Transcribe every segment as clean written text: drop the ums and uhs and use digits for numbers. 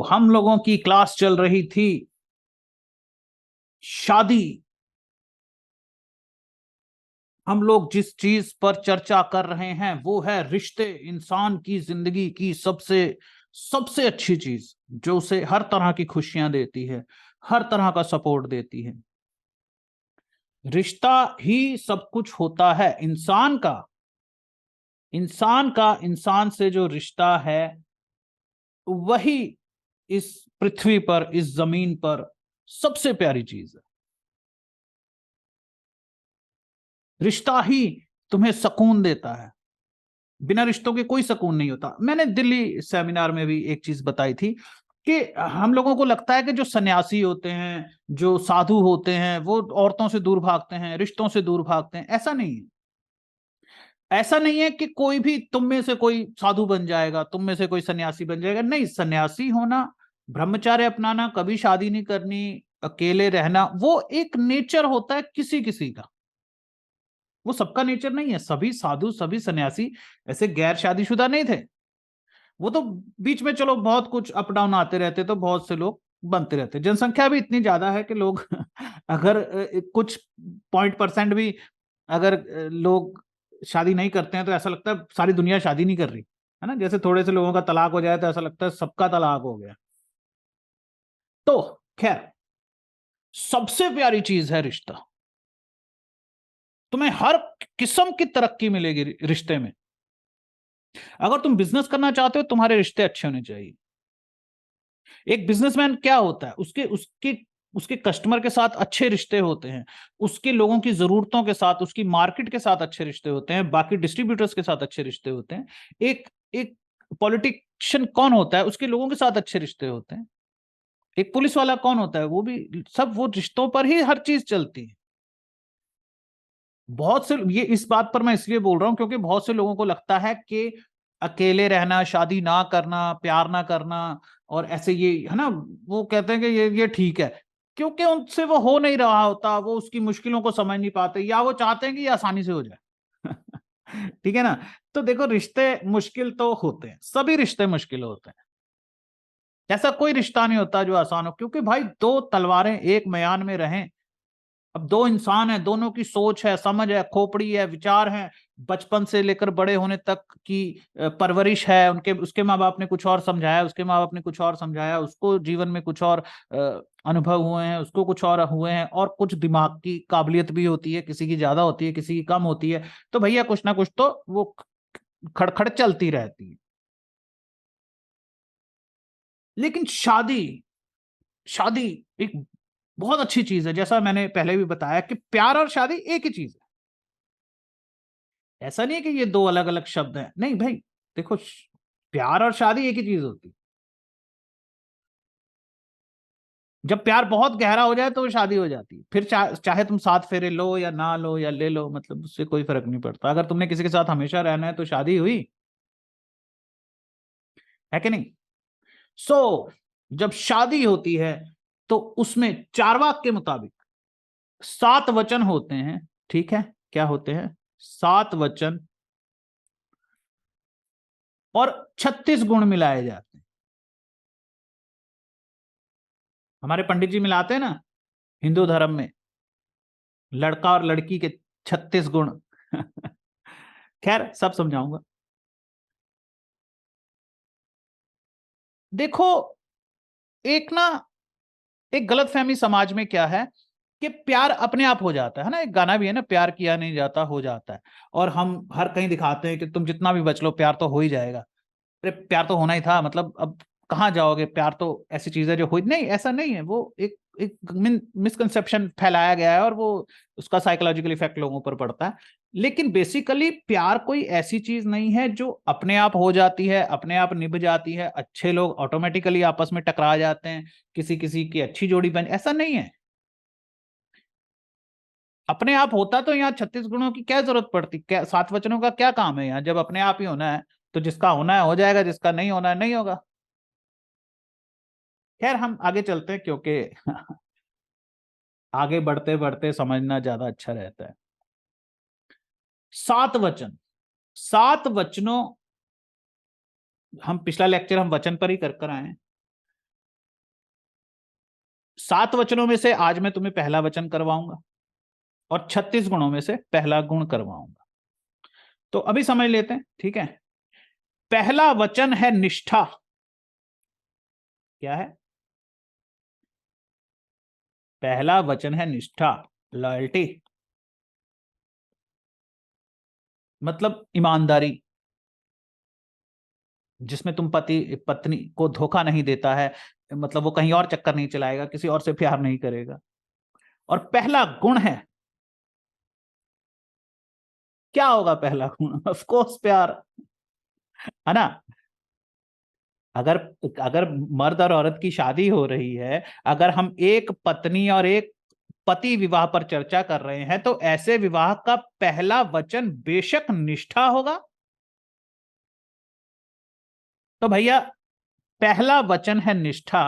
हम लोगों की क्लास चल रही थी शादी। हम लोग जिस चीज पर चर्चा कर रहे हैं वो है रिश्ते। इंसान की जिंदगी की सबसे सबसे अच्छी चीज जो उसे हर तरह की खुशियां देती है, हर तरह का सपोर्ट देती है। रिश्ता ही सब कुछ होता है। इंसान से जो रिश्ता है वही इस पृथ्वी पर, इस जमीन पर सबसे प्यारी चीज है। रिश्ता ही तुम्हें सुकून देता है। बिना रिश्तों के कोई सुकून नहीं होता। मैंने दिल्ली सेमिनार में भी एक चीज बताई थी कि हम लोगों को लगता है कि जो सन्यासी होते हैं, जो साधु होते हैं, वो औरतों से दूर भागते हैं, रिश्तों से दूर भागते हैं। ऐसा नहीं है। ऐसा नहीं है कि कोई भी तुम में से कोई साधु बन जाएगा, तुम में से कोई सन्यासी बन जाएगा। नहीं, सन्यासी होना, ब्रह्मचर्य अपनाना, कभी शादी नहीं करनी, अकेले रहना, वो एक नेचर होता है किसी किसी का। वो सबका नेचर नहीं है। सभी साधु, सभी सन्यासी ऐसे गैर शादीशुदा नहीं थे। वो तो बीच में चलो बहुत कुछ अप डाउन आते रहते, तो बहुत से लोग बनते रहते। जनसंख्या भी इतनी ज्यादा है कि लोग अगर कुछ पॉइंट परसेंट भी अगर लोग शादी नहीं करते हैं तो ऐसा लगता है सारी दुनिया शादी नहीं कर रही है ना। जैसे थोड़े से लोगों का तलाक हो जाए तो ऐसा लगता है सबका तलाक हो गया। तो खैर, सबसे प्यारी चीज है रिश्ता। तुम्हें हर किस्म की तरक्की मिलेगी रिश्ते में। अगर तुम बिजनेस करना चाहते हो, तुम्हारे रिश्ते अच्छे होने चाहिए। एक बिजनेसमैन क्या होता है, उसके उसके उसके कस्टमर के साथ अच्छे रिश्ते होते हैं, उसके लोगों की जरूरतों के साथ, उसकी मार्केट के साथ अच्छे रिश्ते होते हैं, बाकी डिस्ट्रीब्यूटर्स के साथ अच्छे रिश्ते होते हैं। एक एक पॉलिटिशियन कौन होता है, उसके लोगों के साथ अच्छे रिश्ते होते हैं। एक पुलिस वाला कौन होता है, वो भी सब वो रिश्तों पर ही हर चीज चलती है। बहुत से ये इस बात पर मैं इसलिए बोल रहा हूं क्योंकि बहुत से लोगों को लगता है कि अकेले रहना, शादी ना करना, प्यार ना करना और ऐसे ये है ना, वो कहते हैं कि ये ठीक है। क्योंकि उनसे वो हो नहीं रहा होता, वो उसकी मुश्किलों को समझ नहीं पाते, या वो चाहते हैं कि ये आसानी से हो जाए। ठीक है ना। तो देखो, रिश्ते मुश्किल तो होते हैं, सभी रिश्ते मुश्किल होते हैं। ऐसा कोई रिश्ता नहीं होता जो आसान हो, क्योंकि भाई दो तलवारें एक म्यान में रहें। अब दो इंसान है, दोनों की सोच है, समझ है, खोपड़ी है, विचार है, बचपन से लेकर बड़े होने तक की परवरिश है उनके। उसके माँ बाप ने कुछ और समझाया, उसके माँ बाप ने कुछ और समझाया, उसको जीवन में कुछ और अनुभव हुए हैं, उसको कुछ और हुए हैं, और कुछ दिमाग की काबिलियत भी होती है, किसी की ज्यादा होती है, किसी की कम होती है। तो भैया कुछ ना कुछ तो वो खड़खड़ चलती रहती है। लेकिन शादी, शादी एक बहुत अच्छी चीज है। जैसा मैंने पहले भी बताया कि प्यार और शादी एक ही चीज है। ऐसा नहीं है कि ये दो अलग अलग शब्द हैं, नहीं भाई। देखो, प्यार और शादी एक ही चीज होती है। जब प्यार बहुत गहरा हो जाए तो वो शादी हो जाती है। फिर चाहे तुम 7 फेरे लो या ना लो या ले लो, मतलब उससे कोई फर्क नहीं पड़ता। अगर तुमने किसी के साथ हमेशा रहना है तो शादी हुई, है कि नहीं। जब शादी होती है तो उसमें चारवाक के मुताबिक 7 वचन होते हैं। ठीक है, क्या होते हैं? 7 वचन और 36 गुण मिलाए जाते हैं। हमारे पंडित जी मिलाते हैं ना हिंदू धर्म में, लड़का और लड़की के 36 गुण। खैर, सब समझाऊंगा। देखो, एक ना, एक गलतफहमी समाज में क्या है कि प्यार अपने आप हो जाता है ना। एक गाना भी है ना, प्यार किया नहीं जाता हो जाता है। और हम हर कहीं दिखाते हैं कि तुम जितना भी बच लो प्यार तो हो ही जाएगा। अरे प्यार तो होना ही था, मतलब अब कहाँ जाओगे? प्यार तो ऐसी चीज है जो हो नहीं। ऐसा नहीं है। वो एक एक मिसकंसेप्शन फैलाया गया है, और वो उसका साइकोलॉजिकल इफेक्ट लोगों पर पड़ता है। लेकिन बेसिकली प्यार कोई ऐसी चीज नहीं है जो अपने आप हो जाती है, अपने आप निभ जाती है। अच्छे लोग ऑटोमेटिकली आपस में टकरा जाते हैं, किसी किसी की अच्छी जोड़ी बन, ऐसा नहीं है। अपने आप होता तो यहाँ 36 गुणों की क्या जरूरत पड़ती? क्या 7 वचनों का क्या काम है यहाँ? जब अपने आप ही होना है तो जिसका होना है हो जाएगा, जिसका नहीं होना है नहीं होगा। खैर, हम आगे चलते हैं क्योंकि आगे बढ़ते बढ़ते समझना ज्यादा अच्छा रहता है। 7 वचन, 7 वचनों, हम पिछला लेक्चर हम वचन पर ही कर कर आए हैं। 7 वचनों में से आज मैं तुम्हें पहला वचन करवाऊंगा और 36 गुणों में से पहला गुण करवाऊंगा। तो अभी समझ लेते हैं, ठीक है। पहला वचन है निष्ठा। क्या है? पहला वचन है निष्ठा, लॉयल्टी, मतलब ईमानदारी, जिसमें तुम पति पत्नी को धोखा नहीं देता है, मतलब वो कहीं और चक्कर नहीं चलाएगा, किसी और से प्यार नहीं करेगा। और पहला गुण है, क्या होगा पहला गुण? ऑफ कोर्स प्यार, है ना। अगर अगर मर्द और औरत की शादी हो रही है, अगर हम एक पत्नी और एक पति विवाह पर चर्चा कर रहे हैं, तो ऐसे विवाह का पहला वचन बेशक निष्ठा होगा। तो भैया पहला वचन है निष्ठा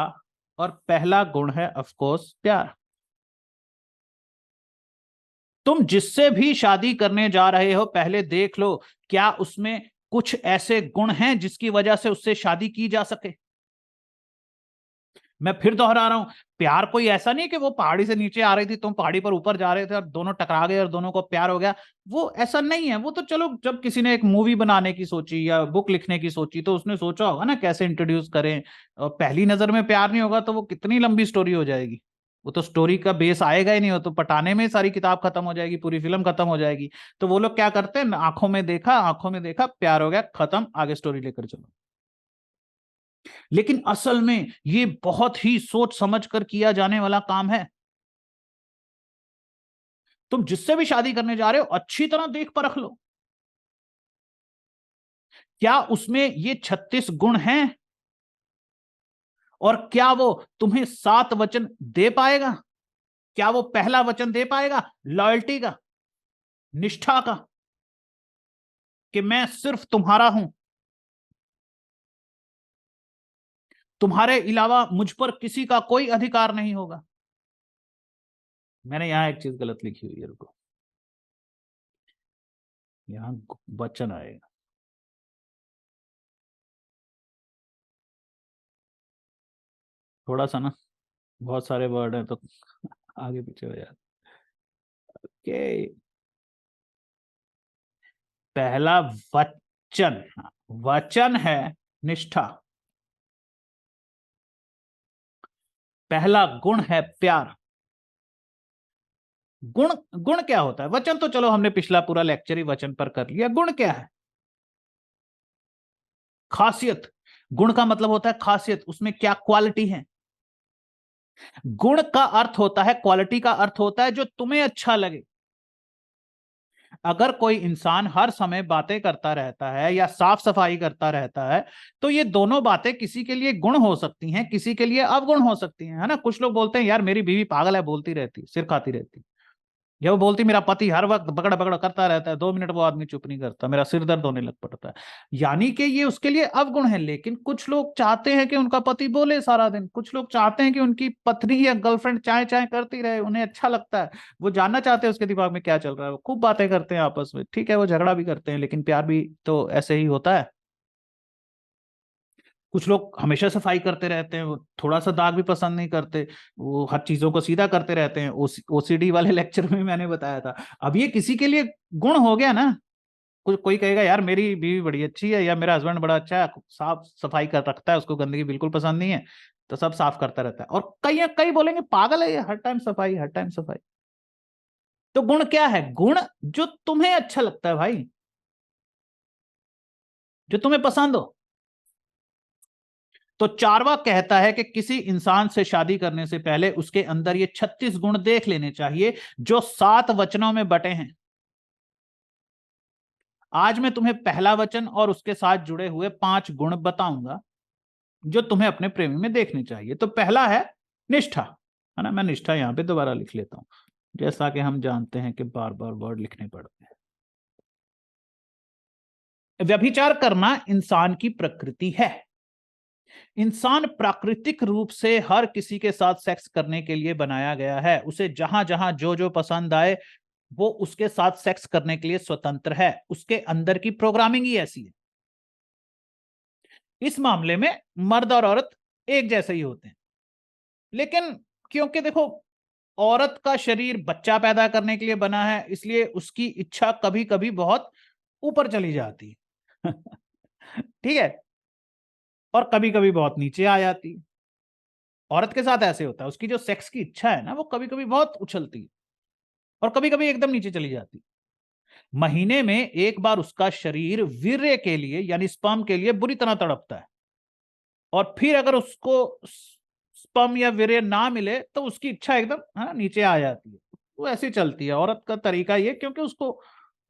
और पहला गुण है ऑफ कोर्स प्यार। तुम जिससे भी शादी करने जा रहे हो, पहले देख लो क्या उसमें कुछ ऐसे गुण हैं जिसकी वजह से उससे शादी की जा सके। मैं फिर दोहरा रहा हूं, प्यार कोई ऐसा नहीं कि वो पहाड़ी से नीचे आ रही थी, तुम पहाड़ी पर ऊपर जा रहे थे और दोनों टकरा गए और दोनों को प्यार हो गया। वो ऐसा नहीं है। वो तो चलो जब किसी ने एक मूवी बनाने की सोची या बुक लिखने की सोची, तो उसने सोचा होगा ना कैसे इंट्रोड्यूस करें। और पहली नजर में प्यार नहीं होगा तो वो कितनी लंबी स्टोरी हो जाएगी। वो तो स्टोरी का बेस आएगा ही नहीं, हो तो पटाने में सारी किताब खत्म हो जाएगी, पूरी फिल्म खत्म हो जाएगी। तो वो लोग क्या करते हैं, आंखों में देखा प्यार हो गया, खत्म, आगे स्टोरी लेकर चलो। लेकिन असल में ये बहुत ही सोच समझ कर किया जाने वाला काम है। तुम जिससे भी शादी करने जा रहे हो, अच्छी तरह देख परख लो क्या उसमें ये 36 गुण हैं, और क्या वो तुम्हें 7 वचन दे पाएगा। क्या वो पहला वचन दे पाएगा लॉयल्टी का, निष्ठा का, कि मैं सिर्फ तुम्हारा हूं, तुम्हारे अलावा मुझ पर किसी का कोई अधिकार नहीं होगा। मैंने यहां एक चीज गलत लिखी हुई है, रुको, यहां वचन आएगा। थोड़ा सा ना, बहुत सारे वर्ड हैं तो आगे पीछे हो जाते। ओके, पहला वचन, वचन है निष्ठा। पहला गुण है प्यार। गुण, गुण क्या होता है? वचन तो चलो हमने पिछला पूरा लेक्चर ही वचन पर कर लिया। गुण क्या है? खासियत। गुण का मतलब होता है खासियत, उसमें क्या क्वालिटी है। गुण का अर्थ होता है, क्वालिटी का अर्थ होता है जो तुम्हें अच्छा लगे। अगर कोई इंसान हर समय बातें करता रहता है या साफ सफाई करता रहता है, तो ये दोनों बातें किसी के लिए गुण हो सकती हैं, किसी के लिए अवगुण हो सकती हैं, है ना। कुछ लोग बोलते हैं यार मेरी बीवी पागल है, बोलती रहती, सिर खाती रहती। या वो बोलती मेरा पति हर वक्त बगड़ बगड़ करता रहता है, 2 मिनट वो आदमी चुप नहीं करता, मेरा सिर दर्द होने लग पड़ता है। यानी कि ये उसके लिए अवगुण है। लेकिन कुछ लोग चाहते हैं कि उनका पति बोले सारा दिन, कुछ लोग चाहते हैं कि उनकी पत्नी या गर्लफ्रेंड चाय चाय करती रहे, उन्हें अच्छा लगता है। वो जानना चाहते हैं उसके दिमाग में क्या चल रहा है। वो खूब बातें करते हैं आपस में, ठीक है, वो झगड़ा भी करते हैं, लेकिन प्यार भी तो ऐसे ही होता है। कुछ लोग हमेशा सफाई करते रहते हैं, वो थोड़ा सा दाग भी पसंद नहीं करते, वो हर चीजों को सीधा करते रहते हैं। ओसीडी वाले लेक्चर में मैंने बताया था। अब ये किसी के लिए गुण हो गया ना। कोई कहेगा यार मेरी बीवी बड़ी अच्छी है, या मेरा हस्बैंड बड़ा अच्छा है, साफ सफाई कर रखता है, उसको गंदगी बिल्कुल पसंद नहीं है, तो सब साफ करता रहता है। और कई कई बोलेंगे पागल है ये, हर टाइम सफाई, हर टाइम सफाई। तो गुण क्या है? गुण जो तुम्हें अच्छा लगता है भाई, जो तुम्हें पसंद हो। तो चार्वाक कहता है कि किसी इंसान से शादी करने से पहले उसके अंदर ये 36 गुण देख लेने चाहिए, जो 7 वचनों में बटे हैं। आज मैं तुम्हें पहला वचन और उसके साथ जुड़े हुए 5 गुण बताऊंगा जो तुम्हें अपने प्रेमी में देखने चाहिए। तो पहला है निष्ठा, है ना। मैं निष्ठा यहां पे दोबारा लिख लेता हूं, जैसा कि हम जानते हैं कि बार बार वर्ड लिखने पड़ते हैं। व्यभिचार करना इंसान की प्रकृति है। इंसान प्राकृतिक रूप से हर किसी के साथ सेक्स करने के लिए बनाया गया है। उसे जहां जहां जो जो पसंद आए वो उसके साथ सेक्स करने के लिए स्वतंत्र है। उसके अंदर की प्रोग्रामिंग ही ऐसी है। इस मामले में मर्द और औरत एक जैसे ही होते हैं। लेकिन क्योंकि देखो, औरत का शरीर बच्चा पैदा करने के लिए बना है, इसलिए उसकी इच्छा कभी कभी बहुत ऊपर चली जाती है। ठीक है, और कभी कभी बहुत नीचे आ जाती है। औरत के साथ ऐसे होता है, उसकी जो सेक्स की इच्छा है ना, वो कभी कभी बहुत उछलती है और कभी कभी एकदम नीचे चली जाती है। महीने में एक बार उसका शरीर वीर्य के लिए यानी स्पर्म के लिए बुरी तरह तड़पता है, और फिर अगर उसको स्पर्म या वीर्य ना मिले तो उसकी इच्छा एकदम नीचे आ जाती है। वो ऐसी चलती है औरत का तरीका ये, क्योंकि उसको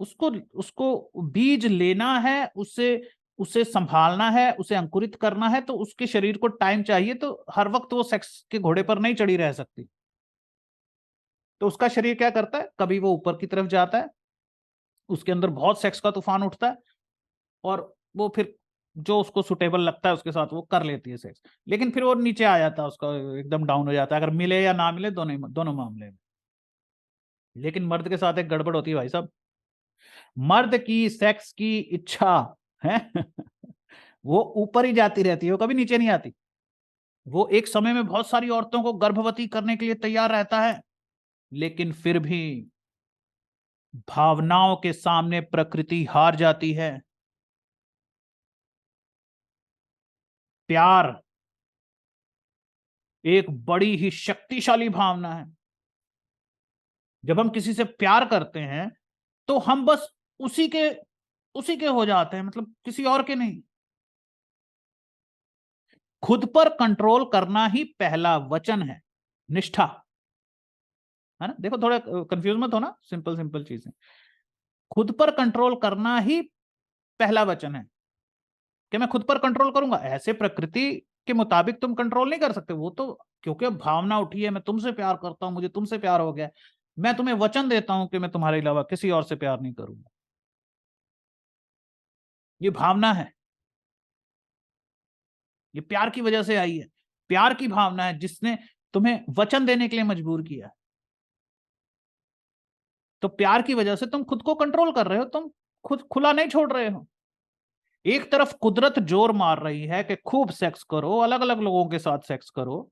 उसको उसको बीज लेना है, उसे उसे संभालना है, उसे अंकुरित करना है, तो उसके शरीर को टाइम चाहिए, तो हर वक्त वो सेक्स के घोड़े पर नहीं चढ़ी रह सकती। तो उसका शरीर क्या करता है, कभी वो ऊपर की तरफ जाता है, उसके अंदर बहुत सेक्स का तूफान उठता है, और वो फिर जो उसको सुटेबल लगता है उसके साथ वो कर लेती है सेक्स, लेकिन फिर वो नीचे आ जाता है, उसका एकदम डाउन हो जाता है, अगर मिले या ना मिले, दोनों दोनों मामले में। लेकिन मर्द के साथ एक गड़बड़ होती है भाई साहब, मर्द की सेक्स की इच्छा है वो ऊपर ही जाती रहती है, वो कभी नीचे नहीं आती। वो एक समय में बहुत सारी औरतों को गर्भवती करने के लिए तैयार रहता है, लेकिन फिर भी भावनाओं के सामने प्रकृति हार जाती है। प्यार एक बड़ी ही शक्तिशाली भावना है। जब हम किसी से प्यार करते हैं तो हम बस उसी के उसी के हो जाते हैं, मतलब किसी और के नहीं। खुद पर कंट्रोल करना ही पहला वचन है, निष्ठा। है ना, देखो थोड़ा कंफ्यूज मत होना, सिंपल सिंपल चीजें। खुद पर कंट्रोल करना ही पहला वचन है, कि मैं खुद पर कंट्रोल करूंगा। ऐसे प्रकृति के मुताबिक तुम कंट्रोल नहीं कर सकते, वो तो क्योंकि भावना उठी है, मैं तुमसे प्यार करता हूं, मुझे तुमसे प्यार हो गया, मैं तुम्हें वचन देता हूं कि मैं तुम्हारे अलावा किसी और से प्यार नहीं करूंगा। ये भावना है, ये प्यार की वजह से आई है। प्यार की भावना है जिसने तुम्हें वचन देने के लिए मजबूर किया। तो प्यार की वजह से तुम खुद को कंट्रोल कर रहे हो, तुम खुद खुला नहीं छोड़ रहे हो। एक तरफ कुदरत जोर मार रही है कि खूब सेक्स करो, अलग अलग लोगों के साथ सेक्स करो।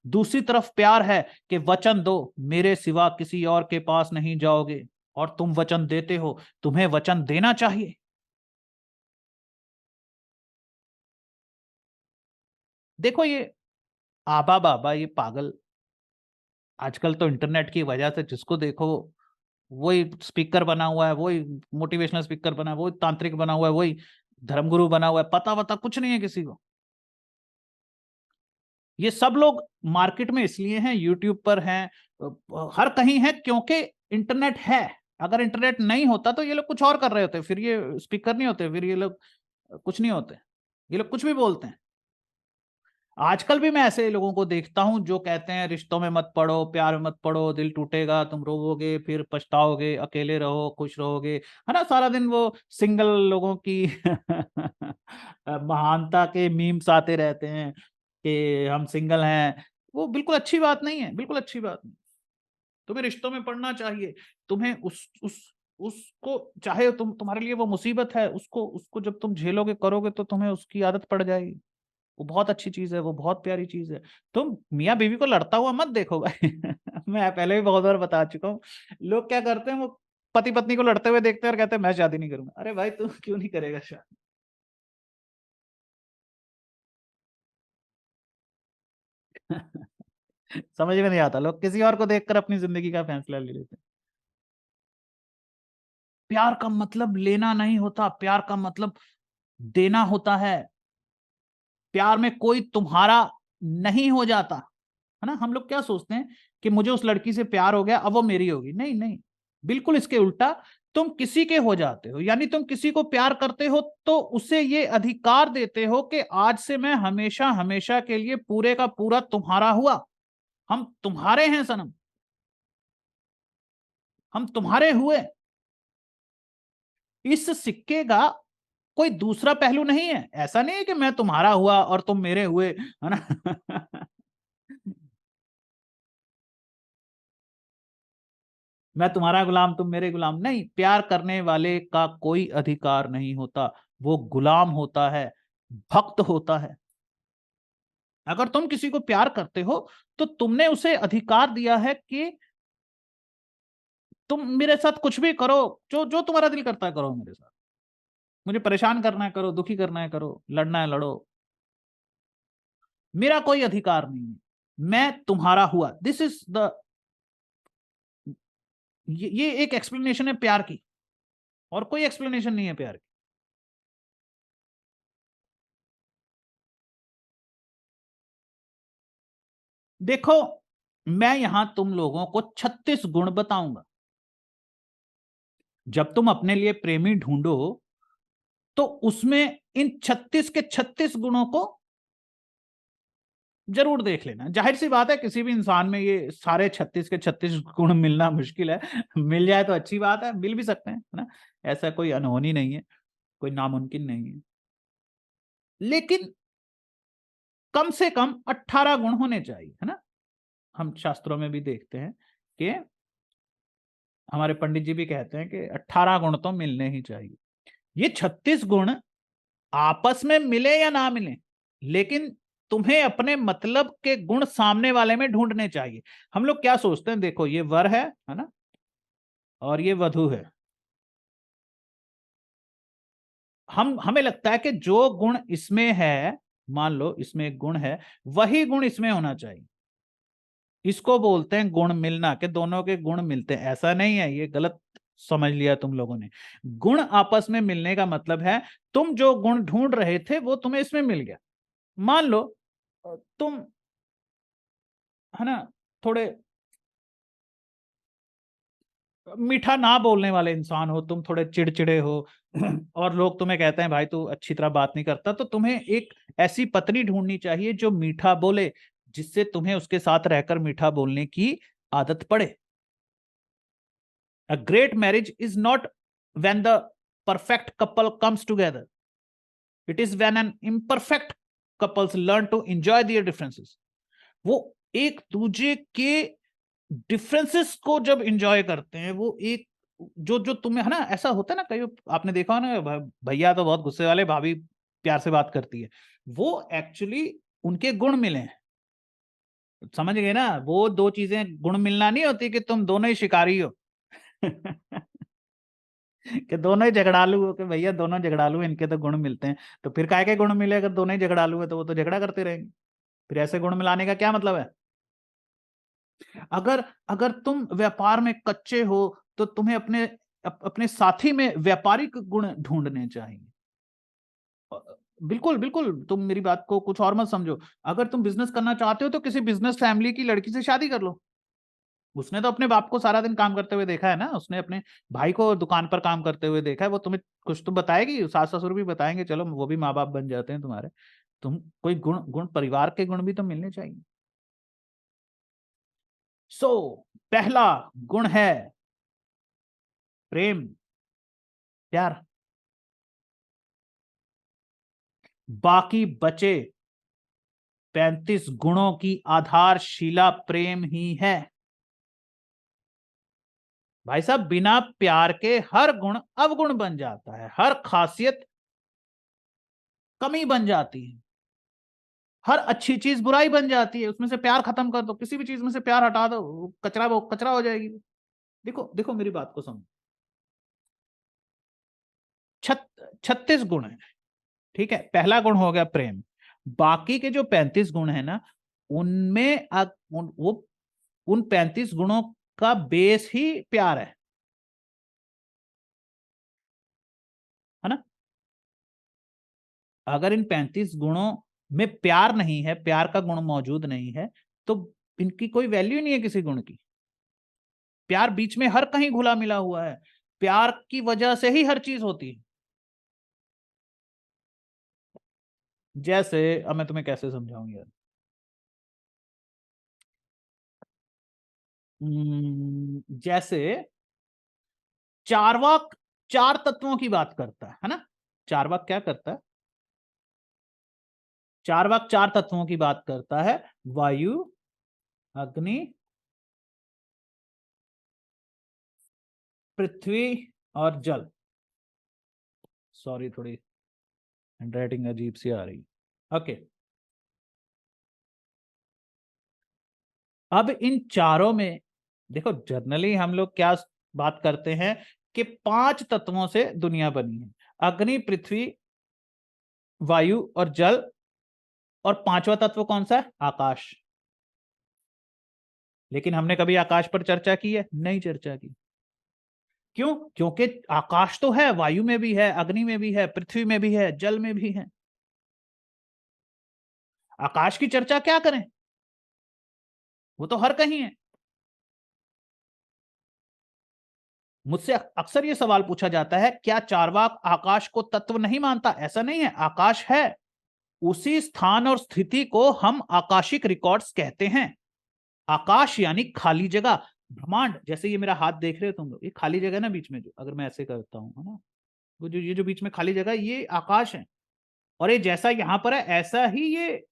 दूसरी तरफ प्यार है कि वचन दो, मेरे सिवा किसी और के पास नहीं जाओगे, और तुम वचन देते हो, तुम्हें वचन देना चाहिए। देखो ये आबा बाबा, ये पागल, आजकल तो इंटरनेट की वजह से जिसको देखो वही स्पीकर बना हुआ है, वही मोटिवेशनल स्पीकर बना है, वही तांत्रिक बना हुआ है, वही धर्मगुरु बना हुआ है, पता वता कुछ नहीं है किसी को। ये सब लोग मार्केट में इसलिए हैं, यूट्यूब पर हैं, हर कहीं है, क्योंकि इंटरनेट है। अगर इंटरनेट नहीं होता तो ये लोग कुछ और कर रहे होते, फिर ये स्पीकर नहीं होते, फिर ये लोग कुछ नहीं होते, ये लोग कुछ भी बोलते हैं। आजकल भी मैं ऐसे लोगों को देखता हूं जो कहते हैं रिश्तों में मत पड़ो, प्यार में मत पड़ो, दिल टूटेगा, तुम रोवोगे, फिर पछताओगे, अकेले रहो, खुश रहोगे। है ना, सारा दिन वो सिंगल लोगों की महानता के मीम्स आते रहते हैं कि हम सिंगल हैं। वो बिल्कुल अच्छी बात नहीं है, बिल्कुल अच्छी बात नहीं। तुम्हें रिश्तों में पड़ना चाहिए। तुम्हें उस उसको, चाहे तुम्हारे लिए वो मुसीबत है, उसको उसको जब तुम झेलोगे करोगे तो तुम्हें उसकी आदत पड़ जाएगी। वो बहुत अच्छी चीज है, वो बहुत प्यारी चीज है। तुम मियाँ बीवी को लड़ता हुआ मत देखो भाई। मैं पहले भी बहुत बार बता चुका हूँ। लोग क्या करते हैं, वो पति पत्नी को लड़ते हुए देखते हैं और कहते हैं मैं शादी नहीं करूंगा। अरे भाई तू क्यों नहीं करेगा शादी? समझ में नहीं आता, लोग किसी और को देखकर अपनी जिंदगी का फैसला ले लेते हैं। प्यार का मतलब लेना नहीं होता, प्यार का मतलब देना होता है। प्यार में कोई तुम्हारा नहीं हो जाता। है ना, हम लोग क्या सोचते हैं कि मुझे उस लड़की से प्यार हो गया, अब वो मेरी होगी। नहीं नहीं, बिल्कुल इसके उल्टा। तुम किसी के हो जाते हो, यानी तुम किसी को प्यार करते हो तो उसे ये अधिकार देते हो कि आज से मैं हमेशा हमेशा के लिए पूरे का पूरा तुम्हारा हुआ। हम तुम्हारे हैं सनम, हम तुम्हारे हुए। इस सिक्के का कोई दूसरा पहलू नहीं है। ऐसा नहीं है कि मैं तुम्हारा हुआ और तुम मेरे हुए, है ना। मैं तुम्हारा गुलाम, तुम मेरे गुलाम। नहीं, प्यार करने वाले का कोई अधिकार नहीं होता, वो गुलाम होता है, भक्त होता है। अगर तुम किसी को प्यार करते हो तो तुमने उसे अधिकार दिया है कि तुम मेरे साथ कुछ भी करो, जो जो तुम्हारा दिल करता है करो मेरे साथ। मुझे परेशान करना है करो, दुखी करना है करो, लड़ना है लड़ो, मेरा कोई अधिकार नहीं है, मैं तुम्हारा हुआ। दिस इज द, ये एक एक्सप्लेनेशन है प्यार की, और कोई एक्सप्लेनेशन नहीं है प्यार की। देखो, मैं यहां तुम लोगों को 36 गुण बताऊंगा। जब तुम अपने लिए प्रेमी ढूंढो तो उसमें इन 36 के 36 गुणों को जरूर देख लेना। जाहिर सी बात है, किसी भी इंसान में ये सारे 36 के 36 गुण मिलना मुश्किल है। मिल जाए तो अच्छी बात है, मिल भी सकते हैं, है ना। ऐसा कोई अनहोनी नहीं है, कोई नामुमकिन नहीं है, लेकिन कम से कम 18 गुण होने चाहिए, है ना। हम शास्त्रों में भी देखते हैं कि हमारे पंडित जी भी कहते हैं कि 18 गुण तो मिलने ही चाहिए। ये 36 गुण आपस में मिले या ना मिले, लेकिन तुम्हें अपने मतलब के गुण सामने वाले में ढूंढने चाहिए। हम लोग क्या सोचते हैं, देखो ये वर है ना, और ये वधु है। हमें लगता है कि जो गुण इसमें है, मान लो इसमें एक गुण है, वही गुण इसमें होना चाहिए। इसको बोलते हैं गुण मिलना, कि दोनों के गुण मिलते हैं। ऐसा नहीं है, ये गलत समझ लिया तुम लोगों ने। गुण आपस में मिलने का मतलब है तुम जो गुण ढूंढ रहे थे वो तुम्हें इसमें मिल गया। मान लो तुम, है ना, थोड़े मीठा ना बोलने वाले इंसान हो, तुम थोड़े चिड़चिड़े हो, और लोग तुम्हें कहते हैं भाई तू अच्छी तरह बात नहीं करता, तो तुम्हें एक ऐसी पत्नी ढूंढनी चाहिए जो मीठा बोले, जिससे तुम्हें उसके साथ रहकर मीठा बोलने की आदत पड़े। A great marriage is not when the perfect couple comes together. It is when an imperfect couples learn to enjoy their differences. वो एक दूसरे के डिफरेंसेस को जब एंजॉय करते हैं, वो एक जो जो तुम्हें, है ना, ऐसा होता है ना, कई आपने देखा हो ना, भैया तो बहुत गुस्से वाले, भाभी प्यार से बात करती है, वो एक्चुअली उनके गुण मिले हैं। समझ गए ना, वो दो चीजें गुण मिलना नहीं होती कि तुम दोनों ही शिकारी हो। कि दोनों ही झगड़ालू हो, कि भैया दोनों झगड़ालू, इनके तो गुण मिलते हैं। तो फिर काय के गुण मिले, अगर दोनों ही झगड़ालू है तो वो तो झगड़ा करते रहेंगे। फिर ऐसे गुण मिलाने का क्या मतलब है। अगर अगर तुम व्यापार में कच्चे हो तो तुम्हें अपने साथी में व्यापारिक गुण ढूंढने चाहिए। बिल्कुल बिल्कुल, तुम मेरी बात को कुछ और मत समझो। अगर तुम बिजनेस करना चाहते हो तो किसी बिजनेस फैमिली की लड़की से शादी कर लो। उसने तो अपने बाप को सारा दिन काम करते हुए देखा है ना, उसने अपने भाई को दुकान पर काम करते हुए देखा है, वो तुम्हें कुछ तो बताएगी, सास ससुर भी बताएंगे, चलो वो भी माँ बाप बन जाते हैं तुम्हारे। तुम कोई गुण गुण परिवार के गुण भी तो मिलने चाहिए। सो पहला गुण है प्रेम, प्यार। बाकी बचे 35 गुणों की आधारशिला प्रेम ही है। भाई साहब, बिना प्यार के हर गुण अवगुण बन जाता है, हर खासियत कमी बन जाती है, हर अच्छी चीज बुराई बन जाती है। उसमें से प्यार खत्म कर दो, किसी भी चीज में से प्यार हटा दो, कचरा वो कचरा हो जाएगी। देखो देखो मेरी बात को समझो। 36 गुण है, ठीक है, पहला गुण हो गया प्रेम। बाकी के जो 35 गुण है ना, उनमें वो उन 35 गुणों का बेस ही प्यार है ना। अगर इन 35 गुणों में प्यार नहीं है, प्यार का गुण मौजूद नहीं है, तो इनकी कोई वैल्यू नहीं है किसी गुण की। प्यार बीच में हर कहीं घुला मिला हुआ है, प्यार की वजह से ही हर चीज होती है। जैसे अब मैं तुम्हें कैसे समझाऊं यार। जैसे चारवाक चार तत्वों की बात करता है ना। चारवाक क्या करता है, चारवाक चार तत्वों की बात करता है, वायु, अग्नि, पृथ्वी और जल। सॉरी, थोड़ी हैंडराइटिंग अजीब सी आ रही। ओके, अब इन चारों में देखो, जनरली हम लोग क्या बात करते हैं कि 5 तत्वों से दुनिया बनी है, अग्नि, पृथ्वी, वायु और जल, और 5वां तत्व कौन सा है? आकाश। लेकिन हमने कभी आकाश पर चर्चा की है? नहीं चर्चा की। क्यों? क्योंकि आकाश तो है, वायु में भी है, अग्नि में भी है, पृथ्वी में भी है, जल में भी है। आकाश की चर्चा क्या करें, वो तो हर कहीं है। मुझसे अक्सर ये सवाल पूछा जाता है, क्या चार्वाक आकाश को तत्व नहीं मानता? ऐसा नहीं है, आकाश है, उसी स्थान और स्थिति को हम आकाशिक रिकॉर्ड्स कहते हैं। आकाश यानी खाली जगह, ब्रह्मांड। जैसे ये मेरा हाथ देख रहे हो तुम लोग, ये खाली जगह ना बीच में, जो अगर मैं ऐसे करता हूँ, है ना, वो जो ये जो बीच में खाली जगह, ये आकाश है। और ये जैसा यहां पर है, ऐसा ही ये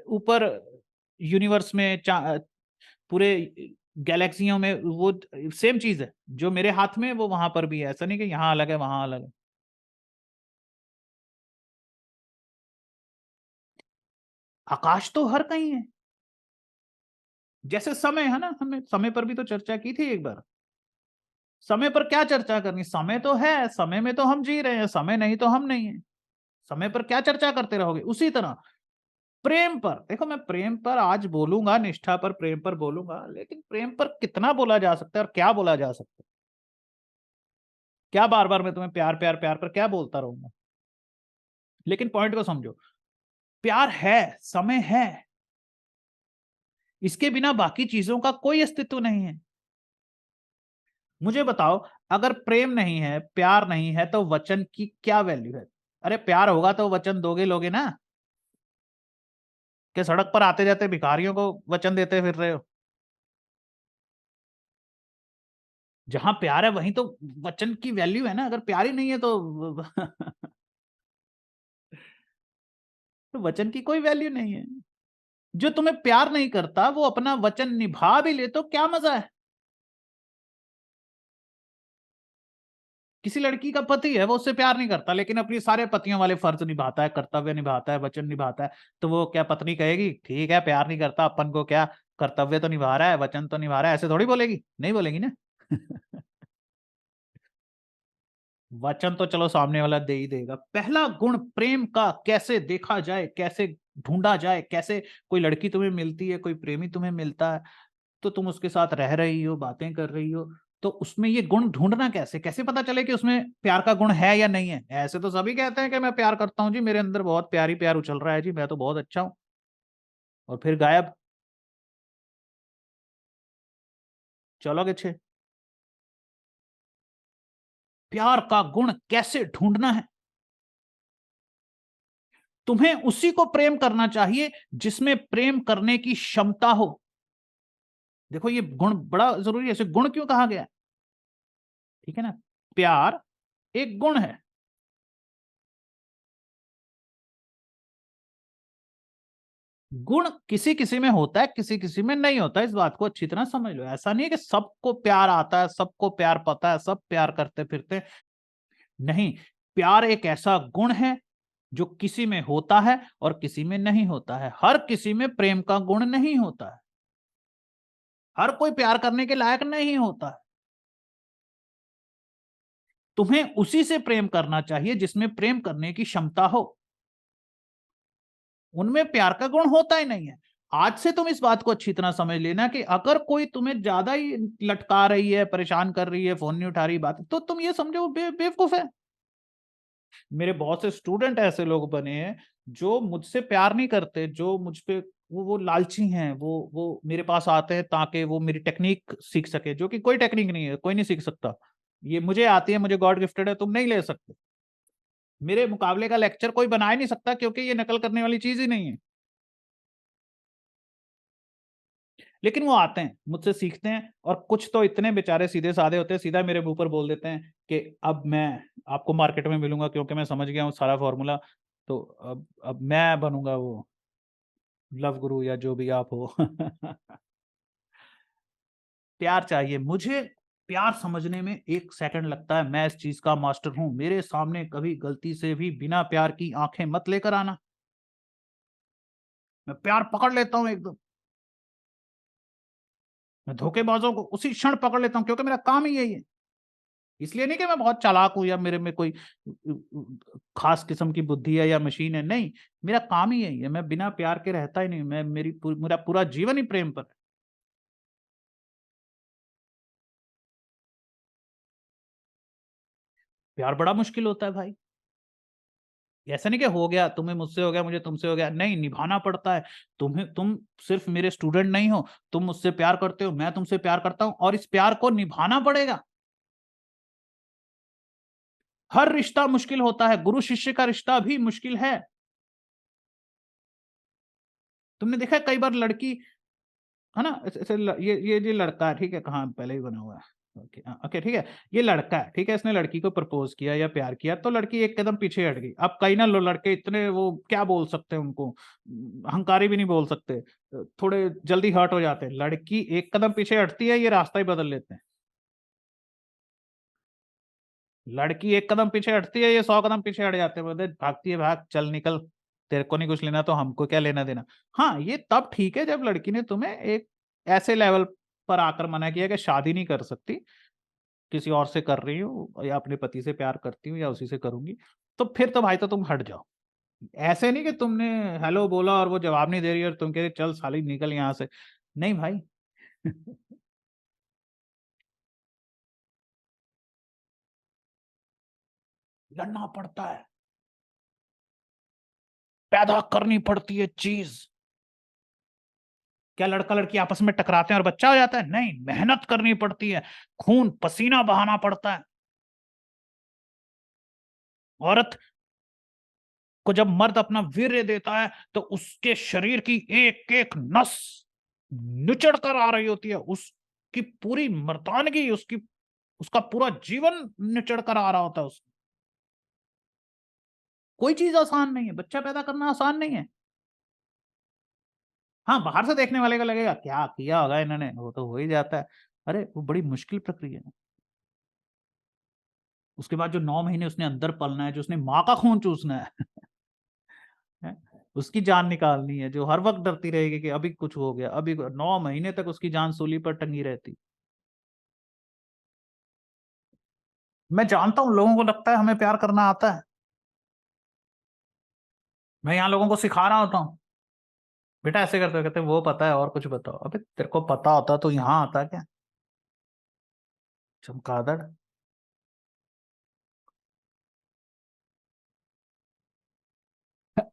ऊपर यूनिवर्स में, पूरे गैलेक्सियों में वो सेम चीज है। जो मेरे हाथ में वो वहां पर भी है, ऐसा नहीं कि यहाँ अलग है वहां अलग है। आकाश तो हर कहीं है। जैसे समय है ना, हमने समय पर भी तो चर्चा की थी एक बार। समय पर क्या चर्चा करनी, समय तो है, समय में तो हम जी रहे हैं, समय नहीं तो हम नहीं है। समय पर क्या चर्चा करते रहोगे? उसी तरह प्रेम पर देखो, मैं प्रेम पर आज बोलूंगा, निष्ठा पर, प्रेम पर बोलूंगा, लेकिन प्रेम पर कितना बोला जा सकता है और क्या बोला जा सकता है? क्या बार बार मैं तुम्हें प्यार प्यार प्यार पर क्या बोलता रहूंगा? लेकिन पॉइंट को समझो, प्यार है, समय है, इसके बिना बाकी चीजों का कोई अस्तित्व नहीं है। मुझे बताओ, अगर प्रेम नहीं है, प्यार नहीं है, तो वचन की क्या वैल्यू है? अरे प्यार होगा तो वचन दोगे, लोगे ना? कि सड़क पर आते जाते भिखारियों को वचन देते फिर रहे हो? जहां प्यार है वहीं तो वचन की वैल्यू है ना। अगर प्यार ही नहीं है तो तो वचन की कोई वैल्यू नहीं है। जो तुम्हें प्यार नहीं करता वो अपना वचन निभा भी ले तो क्या मजा है? किसी लड़की का पति है, वो उससे प्यार नहीं करता, लेकिन अपनी सारे पतियों वाले फर्ज निभाता है, कर्तव्य निभाता है, वचन निभाता है। तो वो क्या पत्नी कहेगी, ठीक है प्यार नहीं करता, अपन को क्या, कर्तव्य तो निभा रहा है, वचन तो निभा रहा है, ऐसे थोड़ी बोलेगी? नहीं बोलेगी ना। वचन तो चलो सामने वाला दे ही देगा। पहला गुण प्रेम का कैसे देखा जाए, कैसे ढूंढा जाए, कैसे कोई लड़की तुम्हें मिलती है, कोई प्रेमी तुम्हें मिलता है, तो तुम उसके साथ रह रही हो, बातें कर रही हो, तो उसमें ये गुण ढूंढना कैसे, कैसे पता चले कि उसमें प्यार का गुण है या नहीं है? ऐसे तो सभी कहते हैं कि मैं प्यार करता हूँ जी, मेरे अंदर बहुत प्यार ही प्यार उछल रहा है जी, मैं तो बहुत अच्छा हूँ, और फिर गायब। चलोगे छे। प्यार का गुण कैसे ढूंढना है? तुम्हें उसी को प्रेम करना चाहिए जिसमें प्रेम करने की क्षमता हो। देखो ये गुण बड़ा जरूरी है। इसे गुण क्यों कहा गया? ठीक है ना, प्यार एक गुण है। गुण किसी किसी में होता है, किसी किसी में नहीं होता, इस बात को अच्छी तरह समझ लो। ऐसा नहीं है कि सबको प्यार आता है, सबको प्यार पता है, सब प्यार करते फिरते। नहीं, प्यार एक ऐसा गुण है जो किसी में होता है और किसी में नहीं होता है। हर किसी में प्रेम का गुण नहीं होता है, हर कोई प्यार करने के लायक नहीं होता है। तुम्हें उसी से प्रेम करना चाहिए जिसमें प्रेम करने की क्षमता हो। उनमें प्यार का गुण होता ही नहीं है। आज से तुम इस बात को अच्छी तरह समझ लेना कि अगर कोई तुम्हें ज्यादा ही लटका रही है, परेशान कर रही है, फोन नहीं उठा रही, बात, तो तुम ये समझो वो बेवकूफ है। मेरे बहुत से स्टूडेंट ऐसे लोग बने हैं जो मुझसे प्यार नहीं करते, जो मुझ पे वो लालची हैं, वो मेरे पास आते हैं ताकि वो मेरी टेक्निक सीख सके, जो कि कोई टेक्निक नहीं है, कोई नहीं सीख सकता। ये मुझे आती है, मुझे गॉड गिफ्टेड है, तुम नहीं ले सकते। मेरे मुकाबले का लेक्चर कोई बना ही नहीं सकता, क्योंकि ये नकल करने वाली चीज ही नहीं है। लेकिन वो आते हैं, मुझसे सीखते हैं, और कुछ तो इतने बेचारे सीधे साधे होते हैं, सीधा मेरे मुंह पर बोल देते हैं कि अब मैं आपको मार्केट में मिलूंगा, क्योंकि मैं समझ गया हूँ सारा फॉर्मूला, तो अब मैं बनूंगा वो लव गुरु या जो भी आप हो। प्यार चाहिए मुझे। प्यार समझने में 1 सेकंड लगता है, मैं इस चीज का मास्टर हूं। मेरे सामने कभी गलती से भी बिना प्यार की आंखें मत लेकर आना, मैं प्यार पकड़ लेता हूं एकदम। मैं धोखेबाजों को उसी क्षण पकड़ लेता हूं, क्योंकि मेरा काम ही यही है। इसलिए नहीं कि मैं बहुत चालाक हूं या मेरे में कोई खास किस्म की बुद्धि है या मशीन है, नहीं, मेरा काम ही यही है। मैं बिना प्यार के रहता ही नहीं, मेरा पूरा जीवन ही प्रेम पर है। प्यार बड़ा मुश्किल होता है भाई। ऐसा नहीं कि हो गया, तुम्हें मुझसे हो गया, मुझे तुमसे हो गया, नहीं, निभाना पड़ता है। तुम सिर्फ मेरे स्टूडेंट नहीं हो, तुम मुझसे प्यार करते हो, मैं तुमसे प्यार करता हूं, और इस प्यार को निभाना पड़ेगा। हर रिश्ता मुश्किल होता है, गुरु शिष्य का रिश्ता भी मुश्किल है। तुमने देखा कई बार लड़की, है ना, ये लड़का है, ठीक है, कहाँ पहले ही बना हुआ है, ओके ओके, ठीक है, ये लड़का है, ठीक है, इसने लड़की को प्रपोज किया या प्यार किया, तो लड़की एक कदम पीछे हट गई। अब कई ना लड़के इतने, वो क्या बोल सकते हैं उनको, अहंकारी भी नहीं बोल सकते, थोड़े जल्दी हर्ट हो जाते हैं। लड़की एक कदम पीछे हटती है, ये रास्ता ही बदल लेते हैं। लड़की एक कदम पीछे हटती है, ये 100 कदम पीछे हट जाते हैं, बोलते भागती है, भाग चल निकल, तेरे को नहीं कुछ लेना तो हमको क्या लेना देना। हाँ, ये तब ठीक है जब लड़की ने तुम्हें एक ऐसे लेवल पर आकर मना किया कि शादी नहीं कर सकती, किसी और से कर रही हूँ या अपने पति से प्यार करती हूँ या उसी से करूंगी, तो फिर तो भाई तो तुम हट जाओ। ऐसे नहीं कि तुमने हेलो बोला और वो जवाब नहीं दे रही और तुम कह रहे चल साली निकल यहाँ से, नहीं भाई। लड़ना पड़ता है, पैदा करनी पड़ती है चीज। क्या लड़का लड़की आपस में टकराते हैं और बच्चा हो जाता है? नहीं, मेहनत करनी पड़ती है, खून पसीना बहाना पड़ता है। औरत को जब मर्द अपना वीर्य देता है तो उसके शरीर की एक एक नस निचड़ कर आ रही होती है, उसकी पूरी मर्दानगी, उसका पूरा जीवन निचड़ कर आ रहा होता है। कोई चीज आसान नहीं है, बच्चा पैदा करना आसान नहीं है। हाँ, बाहर से देखने वाले को लगेगा क्या किया होगा इन्होंने, वो तो हो ही जाता है। अरे वो बड़ी मुश्किल प्रक्रिया है। उसके बाद जो 9 महीने उसने अंदर पलना है, जो उसने माँ का खून चूसना है, है? उसकी जान निकालनी है, जो हर वक्त डरती रहेगी कि अभी कुछ हो गया, अभी 9 महीने तक उसकी जान सूली पर टंगी रहती। मैं जानता हूं लोगों को लगता है हमें प्यार करना आता है। मैं यहाँ लोगों को सिखा रहा होता हूँ, बेटा ऐसे करते हो, कहते वो पता है और कुछ बताओ। अबे तेरे को पता होता तो यहाँ आता क्या, चमगादड़।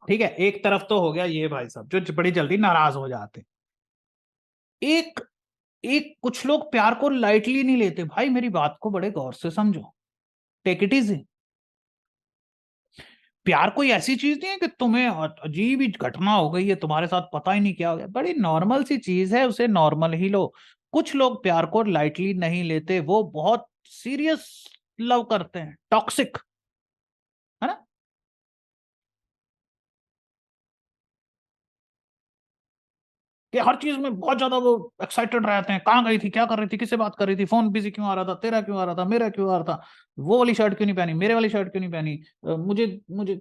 ठीक है, एक तरफ तो हो गया ये भाई साहब जो बड़ी जल्दी नाराज हो जाते हैं। एक एक कुछ लोग प्यार को लाइटली नहीं लेते भाई, मेरी बात को बड़े गौर से समझो, टेक इट इजी। प्यार कोई ऐसी चीज नहीं है कि तुम्हें अजीब ही घटना हो गई है तुम्हारे साथ, पता ही नहीं क्या हो गया, बड़ी नॉर्मल सी चीज है, उसे नॉर्मल ही लो। कुछ लोग प्यार को लाइटली नहीं लेते, वो बहुत सीरियस लव करते हैं, टॉक्सिक, है ना। कि हर चीज में बहुत ज्यादा वो एक्साइटेड रहते हैं, कहाँ गई थी, क्या कर रही थी, किससे बात कर रही थी, फोन बिजी क्यों आ रहा था, तेरा क्यों आ रहा था, मेरा क्यों आ रहा था, वो वाली शर्ट क्यों नहीं पहनी, मेरे वाली शर्ट क्यों नहीं पहनी, मुझे मुझे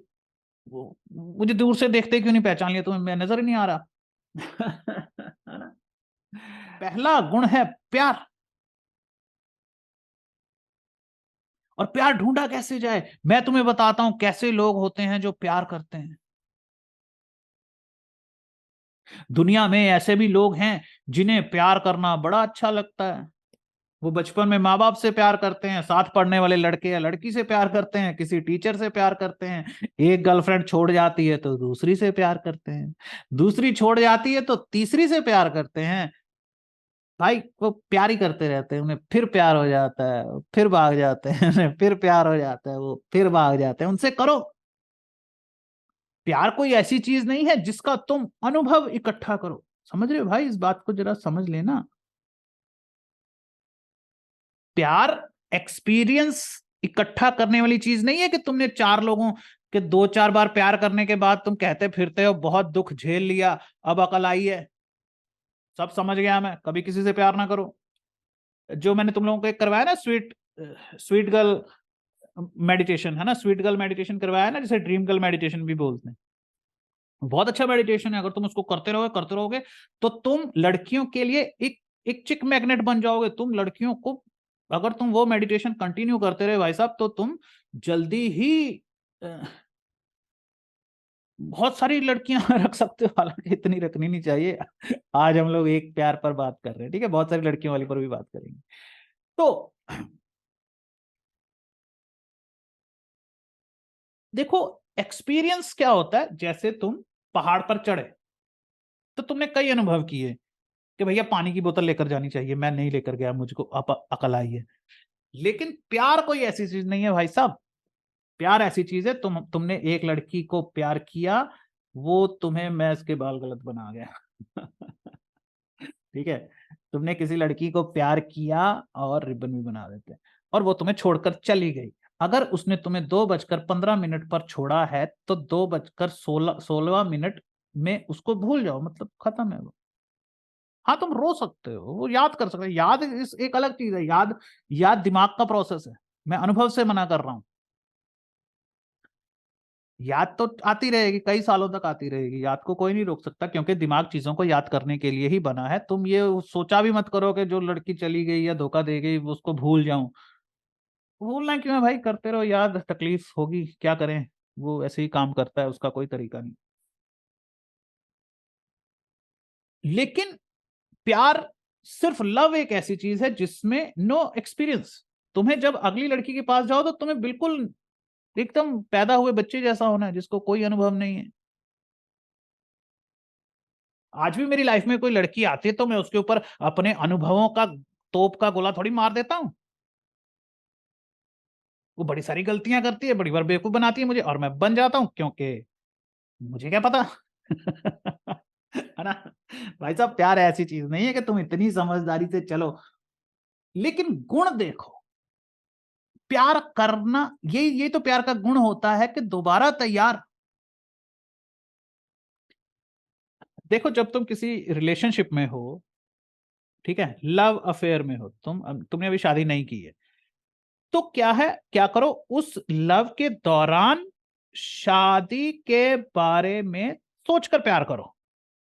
मुझे दूर से देखते क्यों नहीं पहचान लिया, तुम्हें मैं नजर ही नहीं आ रहा। है ना? पहला गुण है प्यार। और प्यार ढूंढा कैसे जाए, मैं तुम्हें बताता हूं कैसे लोग होते हैं जो प्यार करते हैं। दुनिया में ऐसे भी लोग हैं जिन्हें प्यार करना बड़ा अच्छा लगता है। वो बचपन में माँ बाप से प्यार करते हैं, साथ पढ़ने वाले लड़के या लड़की से प्यार करते हैं, किसी टीचर से प्यार करते हैं, एक गर्लफ्रेंड छोड़ जाती है तो दूसरी से प्यार करते हैं, दूसरी छोड़ जाती है तो तीसरी से प्यार करते हैं। भाई वो प्यार ही करते रहते हैं, उन्हें फिर प्यार हो जाता है, फिर भाग जाते हैं, उन्हें फिर प्यार हो जाता है, वो फिर भाग जाते हैं, उनसे करो। प्यार कोई ऐसी चीज नहीं है जिसका तुम अनुभव इकट्ठा करो। समझ रहे हो भाई, इस बात को जरा समझ लेना। प्यार एक्सपीरियंस इकट्ठा करने वाली चीज नहीं है कि तुमने 4 लोगों के 2-4 बार प्यार करने के बाद तुम कहते फिरते हो बहुत दुख झेल लिया, अब अकल आई है, सब समझ गया मैं, कभी किसी से प्यार ना करो। जो मैंने तुम लोगों को एक करवाया ना, स्वीट स्वीट गर्ल मेडिटेशन, है ना, स्वीट गर्ल मेडिटेशन करवाया ना, जिसे ड्रीम गर्ल मेडिटेशन भी बोलते हैं। बहुत अच्छा मेडिटेशन है, अगर तुम उसको करते रहोगे तो तुम लड़कियों के लिए एक एक चिक मैग्नेट बन जाओगे तुम लड़कियों को। अगर तुम वो मेडिटेशन कंटिन्यू करते रहे भाई साहब, तो तुम जल्दी ही बहुत सारी लड़कियां रख सकते हो। हालांकि इतनी रखनी नहीं चाहिए। आज हम लोग एक प्यार पर बात कर रहे हैं, ठीक है, बहुत सारी लड़कियों वाली पर भी बात करेंगे। तो देखो, एक्सपीरियंस क्या होता है, जैसे तुम पहाड़ पर चढ़े तो तुमने कई अनुभव किए कि भैया पानी की बोतल लेकर जानी चाहिए, मैं नहीं लेकर गया, मुझको अकल आई है। लेकिन प्यार कोई ऐसी चीज नहीं है भाई साहब। प्यार ऐसी चीज है, तुमने एक लड़की को प्यार किया, वो तुम्हें मैस के बाल गलत बना गया। ठीक है, तुमने किसी लड़की को प्यार किया और रिबन भी बना देते हैं, और वो तुम्हें छोड़कर चली गई। अगर उसने तुम्हें 2:15 पर छोड़ा है तो 2:16 में उसको भूल जाओ, मतलब खत्म है वो। हाँ, तुम रो सकते हो, वो याद कर सकते हो, याद इस एक अलग चीज है। याद, याद दिमाग का प्रोसेस है। मैं अनुभव से मना कर रहा हूं। याद तो आती रहेगी, कई सालों तक आती रहेगी, याद को कोई नहीं रोक सकता, क्योंकि दिमाग चीजों को याद करने के लिए ही बना है। तुम ये सोचा भी मत करो कि जो लड़की चली गई या धोखा दे गई वो उसको भूल जाऊं। भूलना क्यों है भाई, करते रहो याद, तकलीफ होगी, क्या करें, वो ऐसे ही काम करता है, उसका कोई तरीका नहीं। लेकिन प्यार, सिर्फ लव एक ऐसी चीज है जिसमें नो एक्सपीरियंस। तुम्हें जब अगली लड़की के पास जाओ तो तुम्हें बिल्कुल एकदम पैदा हुए बच्चे जैसा होना है, जिसको कोई अनुभव नहीं है। आज भी मेरी लाइफ में कोई लड़की आती है तो मैं उसके ऊपर अपने अनुभवों का तोप का गोला थोड़ी मार देता हूं। वो बड़ी सारी गलतियां करती है, बड़ी बार बेवकूफ बनाती है मुझे, और मैं बन जाता हूं, क्योंकि मुझे क्या पता। है ना। भाई साहब, प्यार ऐसी चीज नहीं है कि तुम इतनी समझदारी से चलो। लेकिन गुण देखो, प्यार करना, ये तो प्यार का गुण होता है कि दोबारा तैयार। देखो, जब तुम किसी रिलेशनशिप में हो, ठीक है, लव अफेयर में हो, तुमने अभी शादी नहीं की है, तो क्या है, क्या करो, उस लव के दौरान शादी के बारे में सोचकर प्यार करो।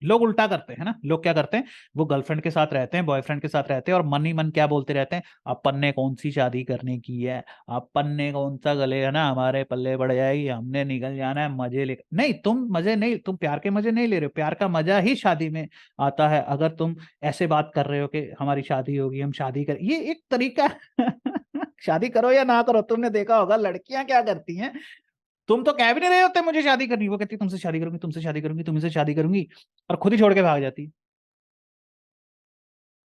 लोग उल्टा करते हैं ना, लोग क्या करते हैं, वो गर्लफ्रेंड के साथ रहते हैं, बॉयफ्रेंड के साथ रहते हैं, और मन ही मन क्या बोलते रहते हैं, अपन ने कौन सी शादी करने की है, अपन ने कौन सा गले, है ना, हमारे पल्ले पड़ जाएगी, हमने निकल जाना है मजे ले। नहीं, तुम मजे नहीं, तुम प्यार के मजे नहीं ले रहे हो। प्यार का मजा ही शादी में आता है। अगर तुम ऐसे बात कर रहे हो कि हमारी शादी होगी, हम शादी कर, ये एक तरीका है। शादी करो या ना करो, तुमने देखा होगा लड़कियां क्या करती हैं। तुम तो कह भी नहीं रहे होते मुझे शादी करनी, वो कहती तुमसे शादी करूंगी, तुमसे शादी करूंगी, तुमसे शादी करूंगी, और खुद ही छोड़ के भाग जाती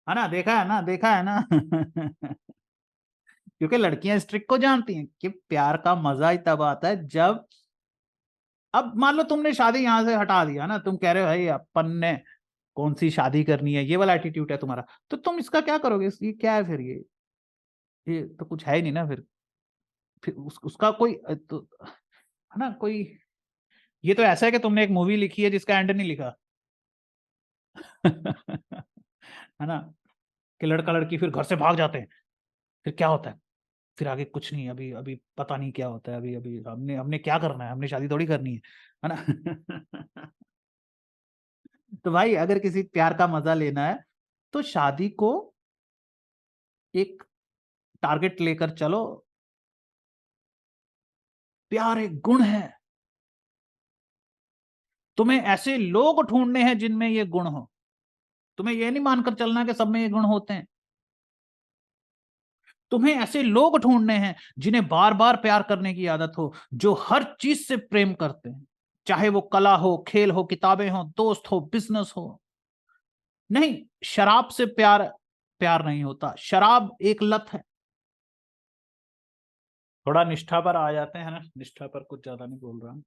है ना। देखा है ना, देखा है ना। क्योंकि लड़कियां इस ट्रिक को जानती हैं कि प्यार का मजा ही तब आता है जब, अब मान लो तुमने शादी यहां से हटा दिया ना, तुम कह रहे हो भाई अपन ने कौन सी शादी करनी है, ये वाला एटीट्यूड है तुम्हारा, तो तुम इसका क्या करोगे, ये क्या है फिर, ये तो कुछ है ही नहीं ना फिर उसका कोई तो, है ना, कोई, ये तो ऐसा है कि तुमने एक मूवी लिखी है जिसका एंड नहीं लिखा। है ना, कि लड़का लड़की फिर घर से भाग जाते हैं, फिर क्या होता है, फिर आगे कुछ नहीं, अभी अभी पता नहीं क्या होता है, अभी अभी हमने हमने क्या करना है, हमने शादी थोड़ी करनी है ना। तो भाई, अगर किसी प्यार का मजा लेना है तो शादी को एक टारगेट लेकर चलो। प्यार एक गुण है, तुम्हें ऐसे लोग ढूंढने हैं जिनमें ये गुण हो। तुम्हें ये नहीं मानकर चलना कि सब में ये गुण होते हैं। तुम्हें ऐसे लोग ढूंढने हैं जिन्हें बार बार प्यार करने की आदत हो, जो हर चीज से प्रेम करते हैं, चाहे वो कला हो, खेल हो, किताबें हो, दोस्त हो, बिजनेस हो। नहीं, शराब से प्यार प्यार नहीं होता, शराब एक लत है। थोड़ा निष्ठा पर आ जाते हैं ना, निष्ठा पर कुछ ज्यादा नहीं बोल रहा हूं।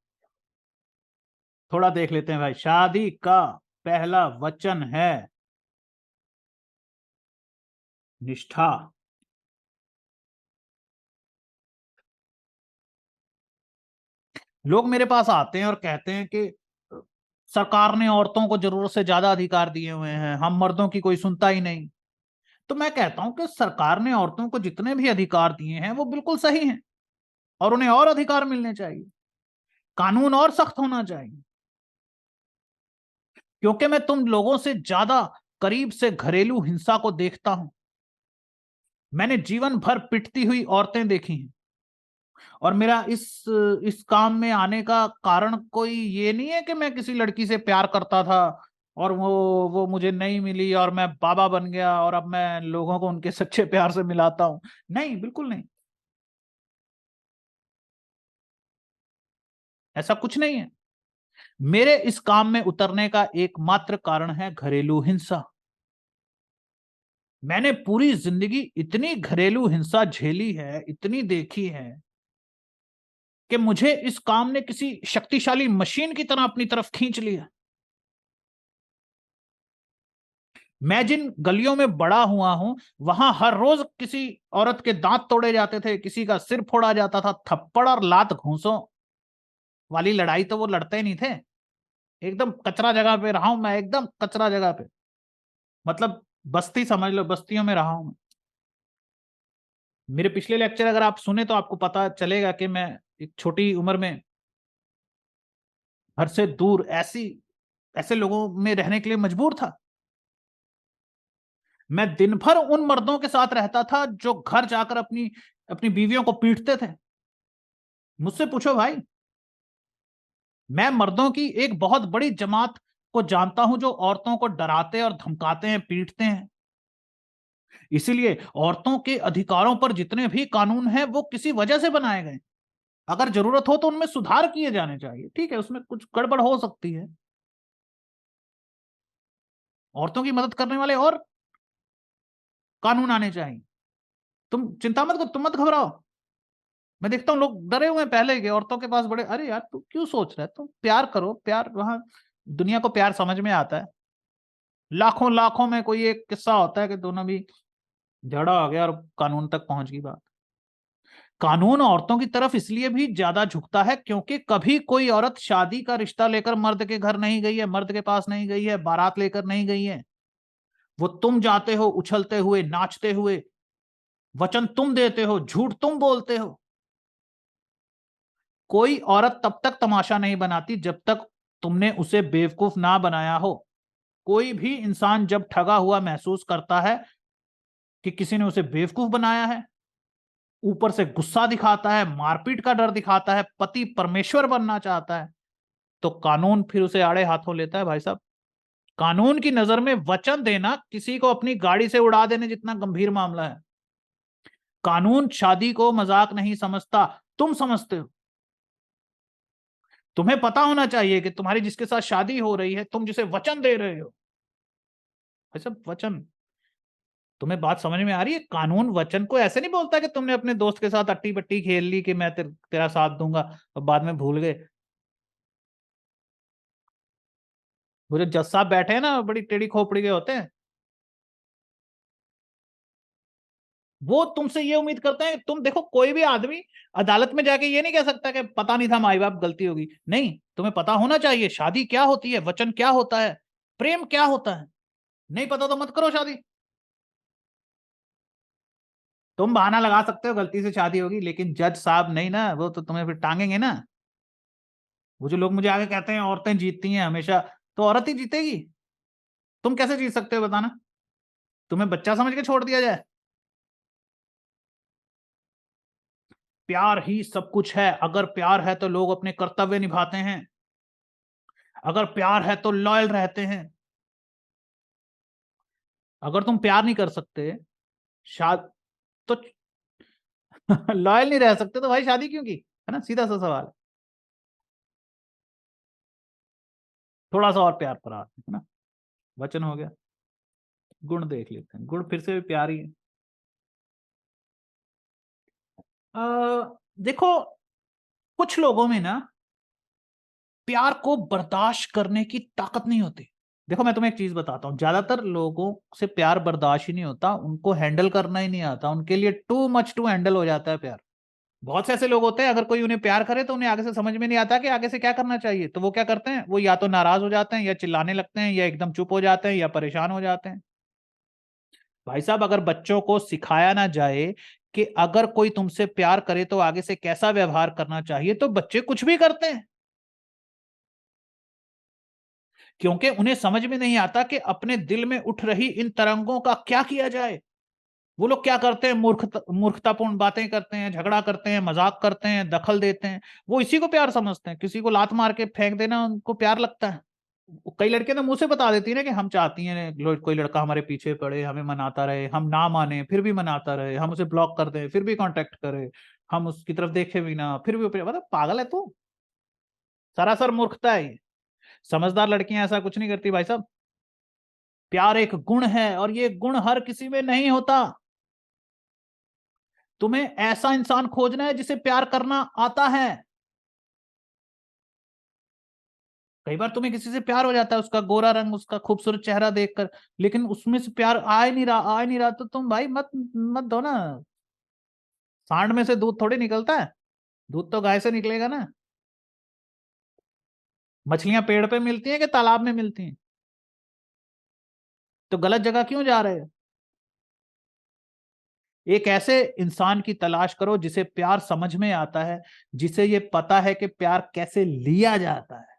थोड़ा देख लेते हैं भाई, शादी का पहला वचन है निष्ठा। लोग मेरे पास आते हैं और कहते हैं कि सरकार ने औरतों को जरूरत से ज्यादा अधिकार दिए हुए हैं, हम मर्दों की कोई सुनता ही नहीं। तो मैं कहता हूं कि सरकार ने औरतों को जितने भी अधिकार दिए हैं वो बिल्कुल सही हैं, और उन्हें और अधिकार मिलने चाहिए, कानून और सख्त होना चाहिए। क्योंकि मैं तुम लोगों से ज्यादा करीब से घरेलू हिंसा को देखता हूं। मैंने जीवन भर पिटती हुई औरतें देखी हैं, और मेरा इस काम में आने का कारण कोई ये नहीं है कि मैं किसी लड़की से प्यार करता था और वो मुझे नहीं मिली और मैं बाबा बन गया और अब मैं लोगों को उनके सच्चे प्यार से मिलाता हूं। नहीं, बिल्कुल नहीं, ऐसा कुछ नहीं है। मेरे इस काम में उतरने का एकमात्र कारण है घरेलू हिंसा। मैंने पूरी जिंदगी इतनी घरेलू हिंसा झेली है, इतनी देखी है, कि मुझे इस काम ने किसी शक्तिशाली मशीन की तरह अपनी तरफ खींच लिया। मैं जिन गलियों में बड़ा हुआ हूं, वहां हर रोज किसी औरत के दांत तोड़े जाते थे, किसी का सिर फोड़ा जाता था। थप्पड़ और लात घूंसों वाली लड़ाई तो वो लड़ते ही नहीं थे। एकदम कचरा जगह पे रहा हूं मैं, एकदम कचरा जगह पे, मतलब बस्ती समझ लो, बस्तियों में रहा हूं मैं। मेरे पिछले लेक्चर अगर आप सुने तो आपको पता चलेगा कि मैं एक छोटी उम्र में घर से दूर ऐसे लोगों में रहने के लिए मजबूर था। मैं दिन भर उन मर्दों के साथ रहता था जो घर जाकर अपनी अपनी बीवियों को पीटते थे। मुझसे पूछो भाई, मैं मर्दों की एक बहुत बड़ी जमात को जानता हूं जो औरतों को डराते और धमकाते हैं, पीटते हैं। इसीलिए औरतों के अधिकारों पर जितने भी कानून हैं वो किसी वजह से बनाए गए। अगर जरूरत हो तो उनमें सुधार किए जाने चाहिए, ठीक है, उसमें कुछ गड़बड़ हो सकती है। औरतों की मदद करने वाले और कानून आने चाहिए। तुम चिंता मत करो, तुम मत घबराओ। मैं देखता हूँ लोग डरे हुए हैं पहले के, औरतों के पास बड़े, अरे यार तू क्यों सोच रहा है, तुम प्यार करो, प्यार वहां दुनिया को प्यार समझ में आता है। लाखों लाखों में कोई एक किस्सा होता है कि दोनों भी झगड़ा हो गया और कानून तक पहुंच गई बात। कानून औरतों की तरफ इसलिए भी ज्यादा झुकता है क्योंकि कभी कोई औरत शादी का रिश्ता लेकर मर्द के घर नहीं गई है, मर्द के पास नहीं गई है, बारात लेकर नहीं गई है। वो तुम जाते हो उछलते हुए, नाचते हुए, वचन तुम देते हो, झूठ तुम बोलते हो। कोई औरत तब तक तमाशा नहीं बनाती जब तक तुमने उसे बेवकूफ ना बनाया हो। कोई भी इंसान जब ठगा हुआ महसूस करता है कि किसी ने उसे बेवकूफ बनाया है, ऊपर से गुस्सा दिखाता है, मारपीट का डर दिखाता है, पति परमेश्वर बनना चाहता है, तो कानून फिर उसे आड़े हाथों लेता है। भाई साहब, कानून की नजर में वचन देना किसी को अपनी गाड़ी से उड़ा देने जितना गंभीर मामला है। कानून शादी को मजाक नहीं समझता, तुम समझते हो। तुम्हें पता होना चाहिए कि तुम्हारी जिसके साथ शादी हो रही है, तुम जिसे वचन दे रहे हो, भाई साहब वचन, तुम्हें बात समझ में आ रही है? कानून वचन को ऐसे नहीं बोलता कि तुमने अपने दोस्त के साथ अट्टी पट्टी खेल ली कि मैं तेरा साथ दूंगा और बाद में भूल गए। वो जो जज साहब बैठे हैं ना, बड़ी टेढ़ी खोपड़ी के होते हैं, वो तुमसे ये उम्मीद करते हैं। तुम देखो, कोई भी आदमी अदालत में जाके ये नहीं कह सकता कि पता नहीं था, माई बाप गलती होगी। नहीं, तुम्हें पता होना चाहिए शादी क्या होती है, वचन क्या होता है, प्रेम क्या होता है। नहीं पता तो मत करो शादी। तुम बहाना लगा सकते हो गलती से शादी होगी, लेकिन जज साहब नहीं ना, वो तो तुम्हें फिर टांगेंगे ना। वो जो लोग मुझे आगे कहते हैं औरतें जीतती हैं हमेशा, तो औरत ही जीतेगी। तुम कैसे जीत सकते हो बताना? तुम्हें बच्चा समझ के छोड़ दिया जाए? प्यार ही सब कुछ है। अगर प्यार है तो लोग अपने कर्तव्य निभाते हैं। अगर प्यार है तो लॉयल रहते हैं। अगर तुम प्यार नहीं कर सकते, शाद तो लॉयल नहीं रह सकते, तो भाई शादी क्यों की? है ना, सीधा सा सवाल है। थोड़ा सा और प्यार पर आते हैं, है ना। वचन हो गया, गुण देख लेते हैं। गुण फिर से भी प्यार ही है। देखो, कुछ लोगों में ना प्यार को बर्दाश्त करने की ताकत नहीं होती। देखो, मैं तुम्हें एक चीज बताता हूँ, ज्यादातर लोगों से प्यार बर्दाश्त ही नहीं होता, उनको हैंडल करना ही नहीं आता, उनके लिए टू मच टू हैंडल हो जाता है प्यार। बहुत से ऐसे लोग होते हैं, अगर कोई उन्हें प्यार करे तो उन्हें आगे से समझ में नहीं आता कि आगे से क्या करना चाहिए, तो वो क्या करते हैं, वो या तो नाराज हो जाते हैं, या चिल्लाने लगते हैं, या एकदम चुप हो जाते हैं, या परेशान हो जाते हैं। भाई साहब, अगर बच्चों को सिखाया ना जाए कि अगर कोई तुमसे प्यार करे तो आगे से कैसा व्यवहार करना चाहिए, तो बच्चे कुछ भी करते हैं। क्योंकि उन्हें समझ में नहीं आता कि अपने दिल में उठ रही इन तरंगों का क्या किया जाए। वो लोग क्या करते हैं, मूर्खतापूर्ण बातें करते हैं, झगड़ा करते हैं, मजाक करते हैं, दखल देते हैं। वो इसी को प्यार समझते हैं। किसी को लात मार के फेंक देना उनको प्यार लगता है। कई लड़के तो मुंह से बता देती है ना कि हम चाहती हैं कोई लड़का हमारे पीछे पड़े, हमें मनाता रहे, हम ना माने फिर भी मनाता रहे, हम उसे ब्लॉक कर दें फिर भी कांटेक्ट करे, हम उसकी तरफ देखे भी ना फिर भी मतलब पागल है तू। सरासर मूर्खता है ये। समझदार लड़कियां ऐसा कुछ नहीं करती भाई साहब। प्यार एक गुण है और ये गुण हर किसी में नहीं होता। तुम्हें ऐसा इंसान खोजना है जिसे प्यार करना आता है। कई बार तुम्हें किसी से प्यार हो जाता है, उसका गोरा रंग, उसका खूबसूरत चेहरा देखकर, लेकिन उसमें से प्यार आ ही नहीं रहा तो तुम भाई मत मत दो ना। सांड में से दूध थोड़ी निकलता है, दूध तो गाय से निकलेगा ना। मछलियां पेड़ पे मिलती हैं कि तालाब में मिलती हैं? तो गलत जगह क्यों जा रहे हो? एक ऐसे इंसान की तलाश करो जिसे प्यार समझ में आता है, जिसे ये पता है कि प्यार कैसे लिया जाता है।